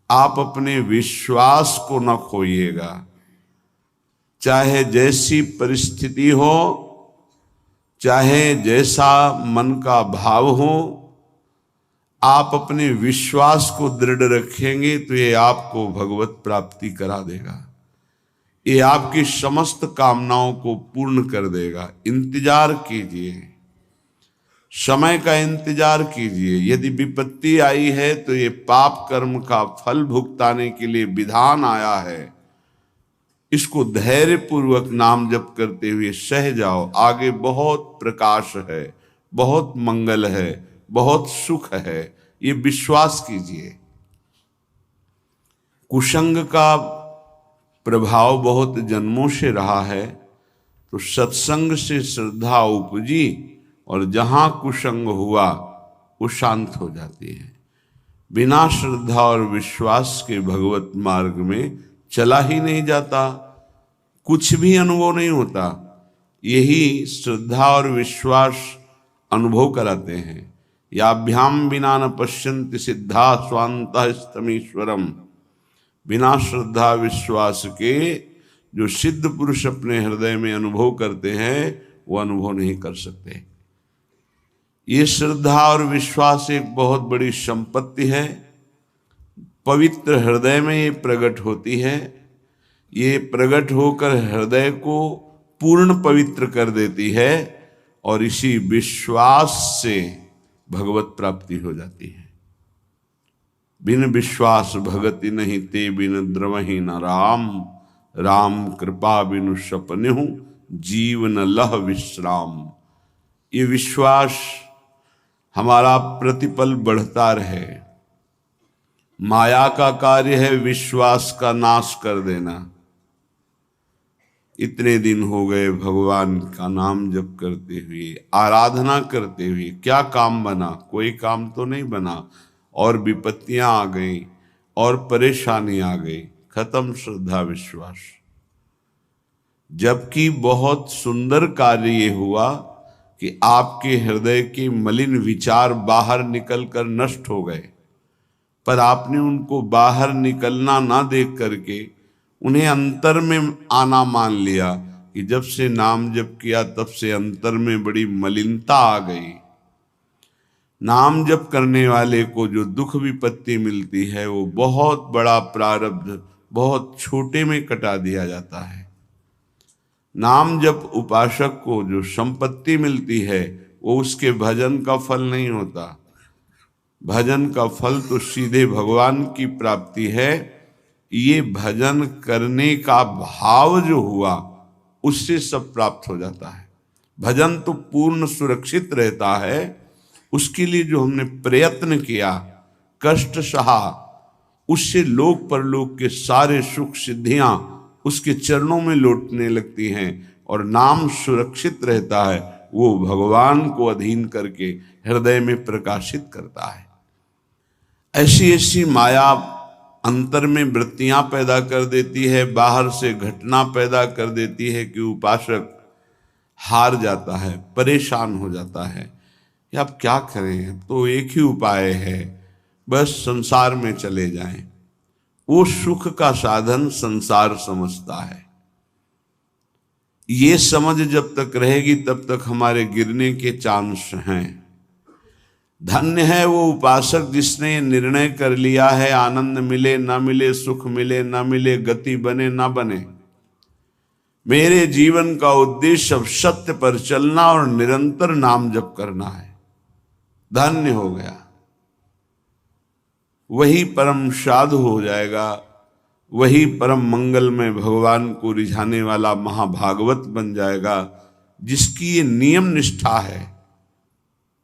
आप अपने विश्वास को न खोइएगा। चाहे जैसी परिस्थिति हो, चाहे जैसा मन का भाव हो, आप अपने विश्वास को दृढ़ रखेंगे तो ये आपको भगवत प्राप्ति करा देगा। ये आपकी समस्त कामनाओं को पूर्ण कर देगा। इंतजार कीजिए, समय का इंतजार कीजिए। यदि विपत्ति आई है तो ये पाप कर्म का फल भुगताने के लिए विधान आया है। इसको धैर्य पूर्वक नाम जप करते हुए सह जाओ। आगे बहुत प्रकाश है, बहुत मंगल है, बहुत सुख है, ये विश्वास कीजिए। कुसंग का प्रभाव बहुत जन्मों से रहा है, तो सत्संग से श्रद्धा उपजी और जहां कुसंग हुआ वो शांत हो जाती है। बिना श्रद्धा और विश्वास के भगवत मार्ग में चला ही नहीं जाता, कुछ भी अनुभव नहीं होता। यही श्रद्धा और विश्वास अनुभव कराते हैं। याभ्याम बिना न पश्यन्ति सिद्धा स्वांतः स्तमीश्वरम। बिना श्रद्धा विश्वास के जो सिद्ध पुरुष अपने हृदय में अनुभव करते हैं वो अनुभव नहीं कर सकते। ये श्रद्धा और विश्वास एक बहुत बड़ी संपत्ति है। पवित्र हृदय में ये प्रकट होती है। ये प्रकट होकर हृदय को पूर्ण पवित्र कर देती है और इसी विश्वास से भगवत प्राप्ति हो जाती है। बिन विश्वास भगति नहीं ते बिन द्रवहि न राम। राम कृपा बिनु सपनेहु जीवन लह विश्राम। ये विश्वास हमारा प्रतिपल बढ़ता रहे। माया का कार्य है विश्वास का नाश कर देना। इतने दिन हो गए भगवान का नाम जप करते हुए, आराधना करते हुए, क्या काम बना? कोई काम तो नहीं बना। और विपत्तियां आ गई और परेशानी आ गई, खत्म श्रद्धा विश्वास। जबकि बहुत सुंदर कार्य ये हुआ कि आपके हृदय के मलिन विचार बाहर निकलकर नष्ट हो गए, पर आपने उनको बाहर निकलना ना देख करके उन्हें अंतर में आना मान लिया कि जब से नाम जप किया तब से अंतर में बड़ी मलिनता आ गई। नाम जप करने वाले को जो दुख विपत्ति मिलती है वो बहुत बड़ा प्रारब्ध बहुत छोटे में कटा दिया जाता है। नाम जप उपासक को जो संपत्ति मिलती है वो उसके भजन का फल नहीं होता। भजन का फल तो सीधे भगवान की प्राप्ति है। ये भजन करने का भाव जो हुआ उससे सब प्राप्त हो जाता है। भजन तो पूर्ण सुरक्षित रहता है। उसके लिए जो हमने प्रयत्न किया, कष्ट सहा, उससे लोक परलोक के सारे सुख सिद्धियां उसके चरणों में लौटने लगती हैं और नाम सुरक्षित रहता है। वो भगवान को अधीन करके हृदय में प्रकाशित करता है। ऐसी ऐसी माया अंतर में वृत्तियां पैदा कर देती है, बाहर से घटना पैदा कर देती है कि उपासक हार जाता है, परेशान हो जाता है कि अब क्या करें, तो एक ही उपाय है, बस संसार में चले जाएं। वो सुख का साधन संसार समझता है। ये समझ जब तक रहेगी तब तक हमारे गिरने के चांस हैं। धन्य है वो उपासक जिसने ये निर्णय कर लिया है, आनंद मिले ना मिले, सुख मिले ना मिले, गति बने ना बने, मेरे जीवन का उद्देश्य अब सत्य पर चलना और निरंतर नाम जप करना है। धन्य हो गया, वही परम साधु हो जाएगा, वही परम मंगल में भगवान को रिझाने वाला महाभागवत बन जाएगा, जिसकी ये नियम निष्ठा है।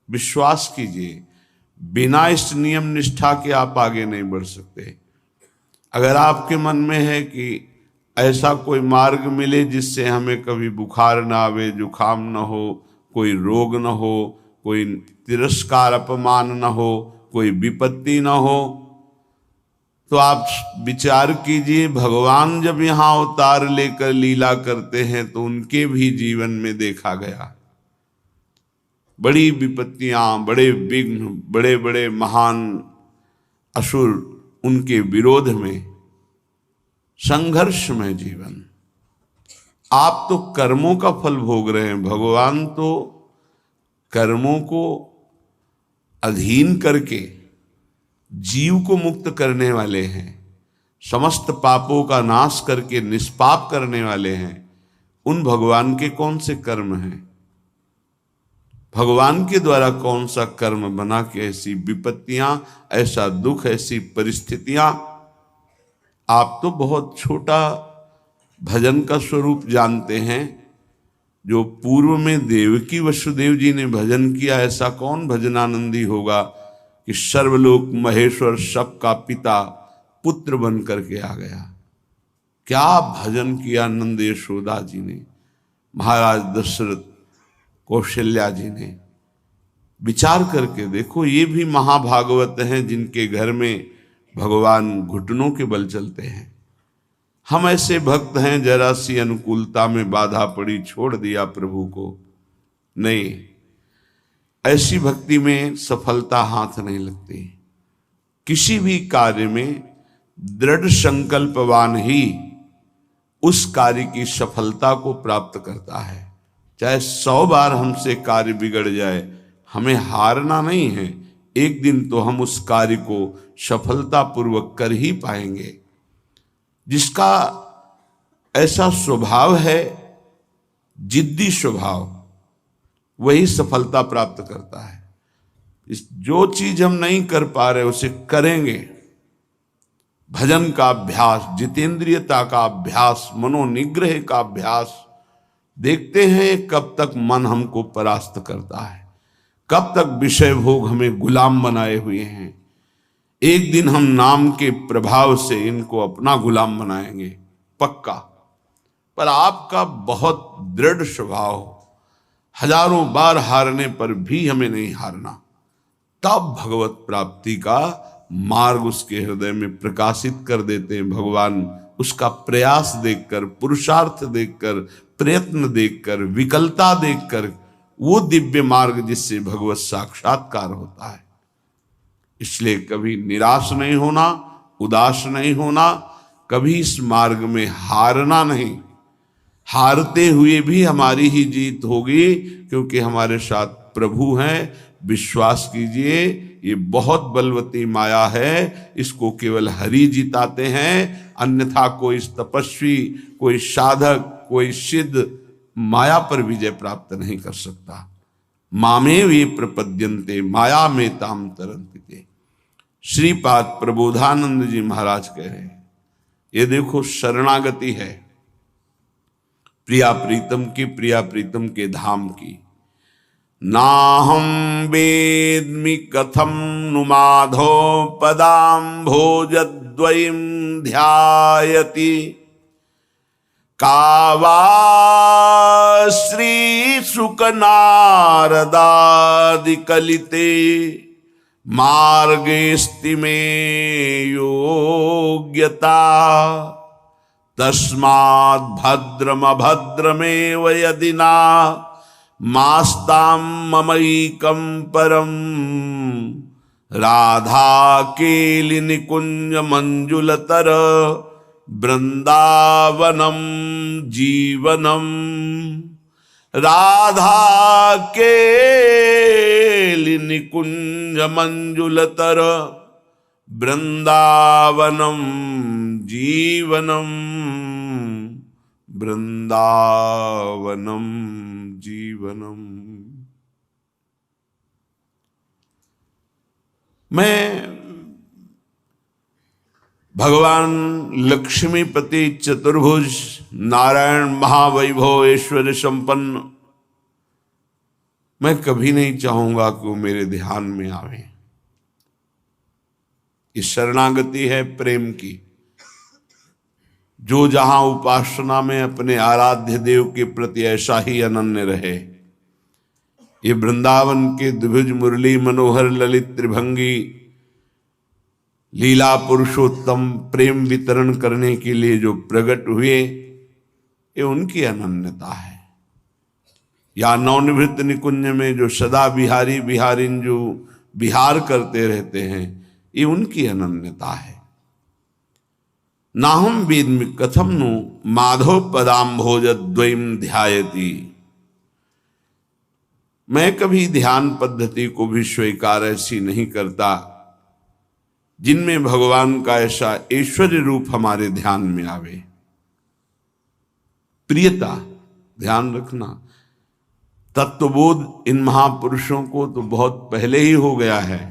विश्वास कीजिए, बिना इस नियम निष्ठा के आप आगे नहीं बढ़ सकते। अगर आपके मन में है कि ऐसा कोई मार्ग मिले जिससे हमें कभी बुखार ना आवे, जुखाम ना हो, कोई रोग ना हो, कोई तिरस्कार अपमान ना हो, कोई विपत्ति ना हो, तो आप विचार कीजिए, भगवान जब यहाँ अवतार लेकर लीला करते हैं तो उनके भी जीवन में देखा गया बड़ी विपत्तियां, बड़े विघ्न, बड़े बड़े महान असुर उनके विरोध में संघर्षमय जीवन। आप तो कर्मों का फल भोग रहे हैं, भगवान तो कर्मों को अधीन करके जीव को मुक्त करने वाले हैं, समस्त पापों का नाश करके निष्पाप करने वाले हैं। उन भगवान के कौन से कर्म हैं? भगवान के द्वारा कौन सा कर्म बना के ऐसी विपत्तियां, ऐसा दुख, ऐसी परिस्थितियां? आप तो बहुत छोटा भजन का स्वरूप जानते हैं। जो पूर्व में देवकी वसुदेव जी ने भजन किया, ऐसा कौन भजनानंदी होगा कि सर्वलोक महेश्वर सबका पिता पुत्र बन करके आ गया। क्या भजन किया नंद यशोदा जी ने, महाराज दशरथ, कौशल्या जी ने। विचार करके देखो, ये भी महाभागवत हैं जिनके घर में भगवान घुटनों के बल चलते हैं। हम ऐसे भक्त हैं, जरा सी अनुकूलता में बाधा पड़ी छोड़ दिया प्रभु को। नहीं, ऐसी भक्ति में सफलता हाथ नहीं लगती। किसी भी कार्य में दृढ़ संकल्पवान ही उस कार्य की सफलता को प्राप्त करता है। चाहे 100 बार हमसे कार्य बिगड़ जाए, हमें हारना नहीं है। एक दिन तो हम उस कार्य को सफलतापूर्वक कर ही पाएंगे। जिसका ऐसा स्वभाव है, जिद्दी स्वभाव, वही सफलता प्राप्त करता है। जो चीज हम नहीं कर पा रहे उसे करेंगे। भजन का अभ्यास, जितेंद्रियता का अभ्यास, मनोनिग्रह का अभ्यास। देखते हैं कब तक मन हमको परास्त करता है, कब तक विषय भोग हमें गुलाम बनाए हुए हैं। एक दिन हम नाम के प्रभाव से इनको अपना गुलाम बनाएंगे, पक्का। पर आपका बहुत दृढ़ स्वभाव, हजारों बार हारने पर भी हमें नहीं हारना, तब भगवत प्राप्ति का मार्ग उसके हृदय में प्रकाशित कर देते हैं भगवान। उसका प्रयास देखकर, पुरुषार्थ देखकर, प्रयत्न देखकर, विकलता देखकर, वो दिव्य मार्ग जिससे भगवत साक्षात्कार होता है। इसलिए कभी निराश नहीं होना, उदास नहीं होना, कभी इस मार्ग में हारना नहीं। हारते हुए भी हमारी ही जीत होगी, क्योंकि हमारे साथ प्रभु हैं। विश्वास कीजिए, ये बहुत बलवती माया है, इसको केवल हरि जिताते हैं। अन्यथा कोई तपस्वी, कोई साधक, कोई सिद्ध माया पर विजय प्राप्त नहीं कर सकता। मामेव ये प्रपद्यन्ते माया में ताम तरन्ते। श्रीपाद प्रबोधानंद जी महाराज कह रहे हैं, ये देखो शरणागति है प्रिया प्रीतम की, प्रिया प्रीतम के धाम की। नाहं वेद्मि कथम नु माधो पदां भोजद्वयं ध्यायति। कावा श्री शुक नारदादि कलिते मार्गेस्ति में योग्यता। तस्माद् भद्रमभद्रमेव यदि ना मास्तां ममैकं परम। राधा केलि निकुंज मंजुलतर वृंदावनम जीवनम। राधा केलि निकुंज मंजुलतर वृंदावनम जीवनम। वृंदावनम जीवनम। मैं भगवान लक्ष्मीपति चतुर्भुज नारायण महावैभव ऐश्वर्य संपन्न, मैं कभी नहीं चाहूंगा कि वो मेरे ध्यान में आवे। ये शरणागति है प्रेम की। जो जहां उपासना में अपने आराध्य देव के प्रति ऐसा ही अनन्य रहे। ये वृंदावन के द्विभुज मुरली मनोहर ललित त्रिभंगी लीला पुरुषोत्तम प्रेम वितरण करने के लिए जो प्रकट हुए, ये उनकी अनन्यता है। या नवनिवृत्त निकुंज में जो सदा बिहारी बिहारिन जो विहार करते रहते हैं, ये उनकी अनन्यता है। नाहम वेद्मि कथम नु माधव पदाम्भोज द्वयम ध्यायति। मैं कभी ध्यान पद्धति को भी स्वीकार ऐसी नहीं करता जिनमें भगवान का ऐसा ऐश्वर्य रूप हमारे ध्यान में आवे। प्रियता, ध्यान रखना, तत्वबोध इन महापुरुषों को तो बहुत पहले ही हो गया है।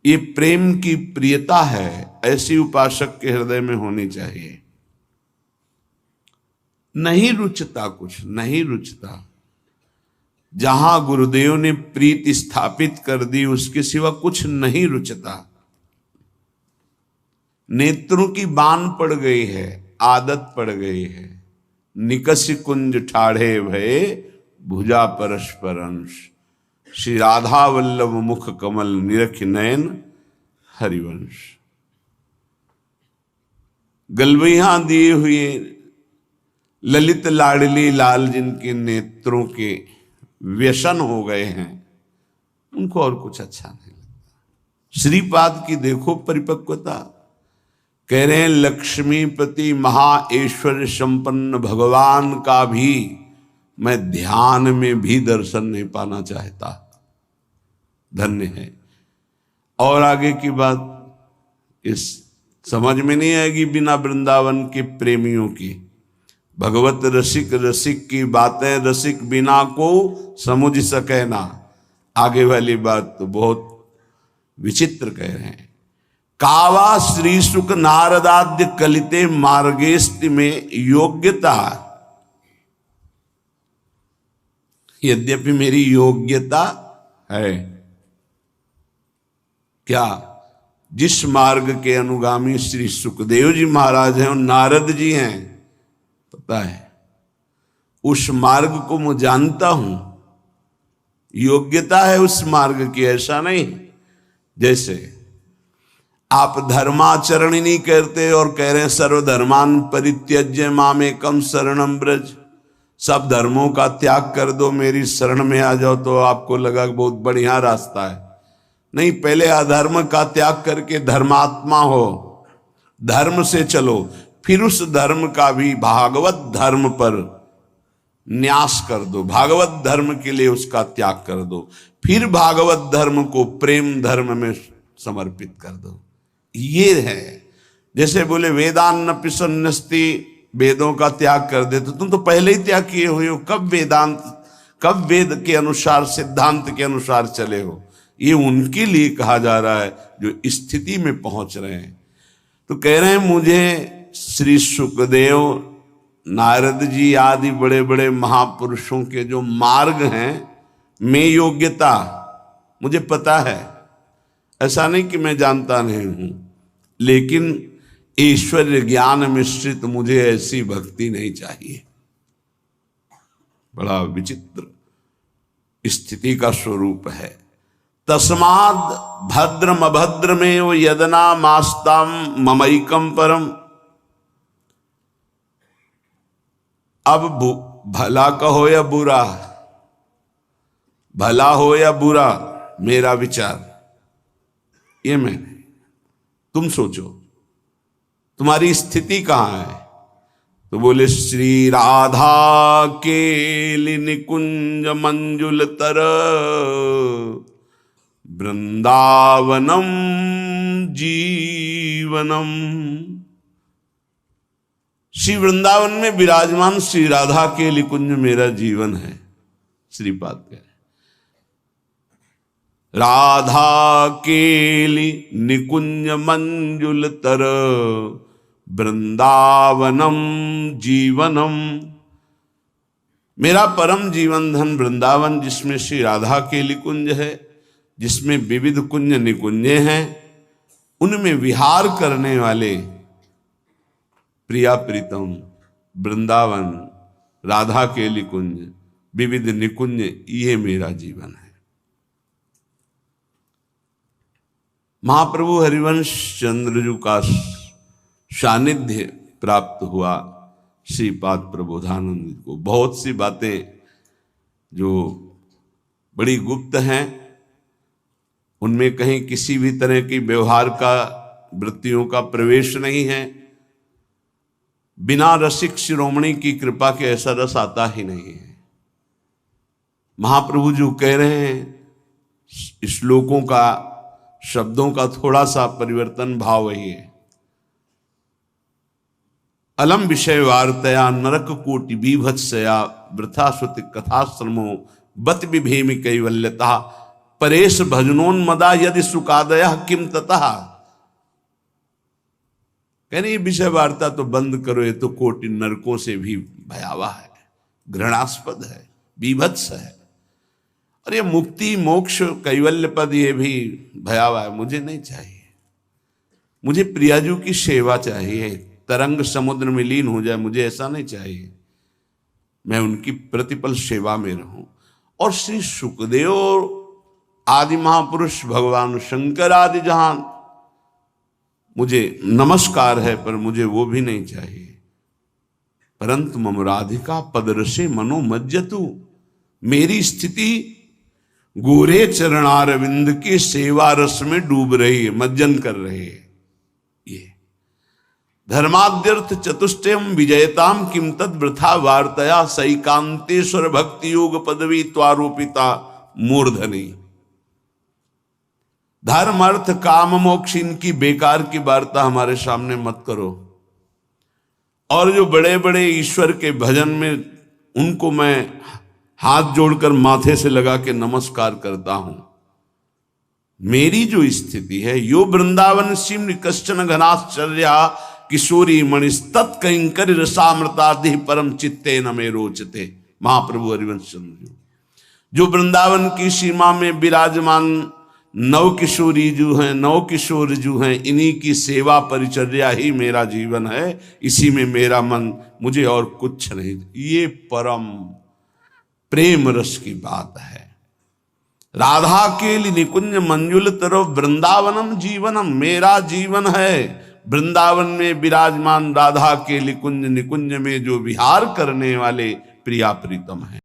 ये प्रेम की प्रियता है, ऐसी उपासक के हृदय में होनी चाहिए। नहीं रुचता, कुछ नहीं रुचता। जहां गुरुदेव ने प्रीति स्थापित कर दी उसके सिवा कुछ नहीं रुचता। नेत्रों की बान पड़ गई है, आदत पड़ गई है। निकसि कुंज ठाढ़े भये भुजा परस्पर अंश। श्री राधा वल्लभ मुख कमल निरख नयन हरिवंश। गलबैया दिए हुए ललित लाडली लाल जिनके नेत्रों के व्यसन हो गए हैं, उनको और कुछ अच्छा नहीं लगता। श्रीपाद की देखो परिपक्वता, कह रहे हैं लक्ष्मीपति महाऐश्वर्य संपन्न भगवान का भी मैं ध्यान में भी दर्शन नहीं पाना चाहता। धन्य है। और आगे की बात इस समझ में नहीं आएगी बिना वृंदावन के प्रेमियों की। भगवत रसिक रसिक की बातें रसिक बिना को समझ सके ना। आगे वाली बात तो बहुत विचित्र कह रहे हैं। कावा श्री सुख नारदाद्य कलिते मार्गेस्ति में योग्यता। यद्यपि मेरी योग्यता है, क्या जिस मार्ग के अनुगामी श्री सुखदेव जी महाराज हैं और नारद जी हैं, पता है उस मार्ग को मैं जानता हूं। योग्यता है उस मार्ग की, ऐसा नहीं जैसे आप धर्माचरण ही नहीं करते और कह रहे हैं सर्वधर्मान परित्यज्य मामेकम शरणम ब्रज। सब धर्मों का त्याग कर दो, मेरी शरण में आ जाओ, तो आपको लगा बहुत बढ़िया रास्ता है। नहीं, पहले अधर्म का त्याग करके धर्मात्मा हो, धर्म से चलो, फिर उस धर्म का भी भागवत धर्म पर न्यास कर दो, भागवत धर्म के लिए उसका त्याग कर दो, फिर भागवत धर्म को प्रेम धर्म में समर्पित कर दो। ये है जैसे बोले वेदान्न पिसन्नस्ति, वेदों का त्याग कर दे, तो तुम तो पहले ही त्याग किए हुए हो। कब वेदांत, कब वेद के अनुसार सिद्धांत के अनुसार चले हो? ये उनके लिए कहा जा रहा है जो स्थिति में पहुंच रहे हैं। तो कह रहे हैं मुझे श्री सुखदेव नारद जी आदि बड़े बड़े महापुरुषों के जो मार्ग हैं में योग्यता मुझे पता है। ऐसा नहीं कि मैं जानता नहीं हूं, लेकिन ऐश्वर्य ज्ञान मिश्रित मुझे ऐसी भक्ति नहीं चाहिए। बड़ा विचित्र स्थिति का स्वरूप है। तस्माद भद्रम अभद्र में वो यदना मास्ताम ममैकम परम। अब भला कहो या बुरा, भला हो या बुरा, मेरा विचार ये मैं, तुम सोचो तुम्हारी स्थिति कहां है। तो बोले श्री राधा के निकुंज मंजुल तर वृंदावनम जीवनम। श्री वृंदावन में विराजमान श्री राधा के निकुंज मेरा जीवन है। श्रीपाद कह राधा केली निकुंज मंजुल तर वृंदावनम जीवनम। मेरा परम जीवन धन वृंदावन, जिसमें श्री राधा केली कुंज है, जिसमें विविध कुंज निकुंजे हैं, उनमें विहार करने वाले प्रिया प्रीतम वृंदावन, राधा केली कुंज, विविध निकुंज, ये मेरा जीवन है। महाप्रभु हरिवंश चंद्रजू का सानिध्य प्राप्त हुआ श्रीपाद प्रबोधानंद को। बहुत सी बातें जो बड़ी गुप्त हैं, उनमें कहीं किसी भी तरह की व्यवहार का, वृत्तियों का प्रवेश नहीं है। बिना रसिक शिरोमणि की कृपा के ऐसा रस आता ही नहीं है। महाप्रभु जो कह रहे हैं श्लोकों का, शब्दों का थोड़ा सा परिवर्तन, भाव वही है। अलम विषय वार्तया नरक कोटि बीभत्सया वृथा श्रुति कथाश्रमो बत विभेमि कैवल्यता परेश भजनोन्मदा यदि सुकादया किम ततः। कहने ये विषय वार्ता तो बंद करो, ये तो कोटि नरकों से भी भयावह है, घृणास्पद है, बीभत्स है। और ये मुक्ति मोक्ष कैवल्य पद ये भी भयावह है। मुझे नहीं चाहिए, मुझे प्रियाजू की सेवा चाहिए, तरंग समुद्र में लीन हो जाए, मुझे ऐसा नहीं चाहिए। मैं उनकी प्रतिपल सेवा में रहूं। और श्री सुखदेव आदि महापुरुष, भगवान शंकर आदि जहां मुझे नमस्कार है, पर मुझे वो भी नहीं चाहिए। परंतु मम राधिका पदरसे मनो मज्जतु, मेरी स्थिति गोरे चरणारविंद की सेवा रस में डूब रही है, मज्जन कर रही है। ये धर्माद्यर्थ चतुष्टयम विजयताम किम तद वृथा वार्तया सैकांतेश्वर भक्ति योग पदवी त्वारोपिता मूर्धनी। धर्म अर्थ काम मोक्ष इनकी बेकार की वार्ता हमारे सामने मत करो। और जो बड़े बड़े ईश्वर के भजन में, उनको मैं हाथ जोड़कर माथे से लगा के नमस्कार करता हूं। मेरी जो स्थिति है, यो वृंदावन सिम कश्चन घनाश्चर्या किशोरी मणिस्तत्कंकर रसामृतादि परम चित्ते न मे रोचते। महाप्रभु हरिवंश चंद्र जो वृंदावन की सीमा में विराजमान नव किशोरी जो हैं, नव किशोर जो हैं, इन्हीं की सेवा परिचर्या ही मेरा जीवन है, इसी में मेरा मन, मुझे और कुछ नहीं। ये परम प्रेम रस की बात है। राधा के लिए निकुंज मंजुल तरो वृंदावनम जीवनम, मेरा जीवन है वृंदावन में विराजमान राधा के निकुंज, निकुंज में जो विहार करने वाले प्रिया प्रीतम है।